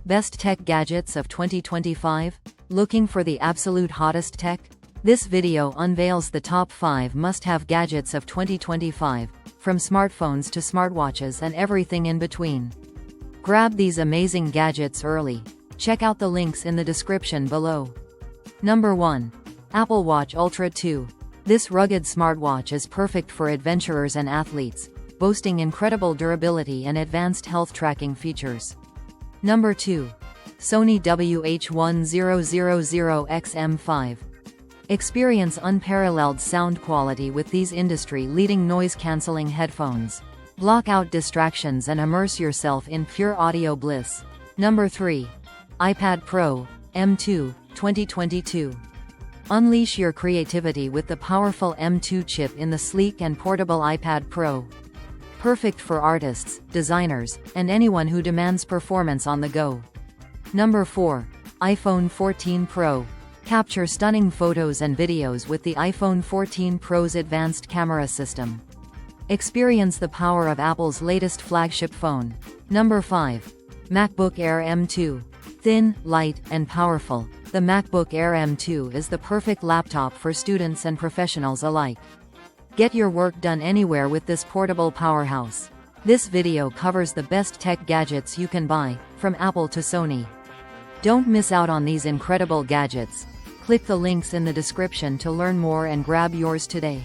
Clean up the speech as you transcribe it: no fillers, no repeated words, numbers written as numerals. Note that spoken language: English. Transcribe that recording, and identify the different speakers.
Speaker 1: Best Tech Gadgets of 2025? Looking for the absolute hottest tech? This video unveils the top 5 must-have gadgets of 2025, from smartphones to smartwatches and everything in between. Grab these amazing gadgets early. Check out the links in the description below. Number 1. Apple Watch Ultra 2. This rugged smartwatch is perfect for adventurers and athletes, boasting incredible durability and advanced health tracking features. Number 2. Sony WH-1000XM5. Experience unparalleled sound quality with these industry-leading noise-canceling headphones. Block out distractions and immerse yourself in pure audio bliss. Number 3. iPad Pro M2 2022. Unleash your creativity with the powerful M2 chip in the sleek and portable iPad Pro. Perfect for artists, designers, and anyone who demands performance on the go. Number 4. iPhone 14 Pro. Capture stunning photos and videos with the iPhone 14 Pro's advanced camera system. Experience the power of Apple's latest flagship phone. Number 5. MacBook Air M2. Thin, light, and powerful, the MacBook Air M2 is the perfect laptop for students and professionals alike. Get your work done anywhere with this portable powerhouse. This video covers the best tech gadgets you can buy, from Apple to Sony. Don't miss out on these incredible gadgets. Click the links in the description to learn more and grab yours today.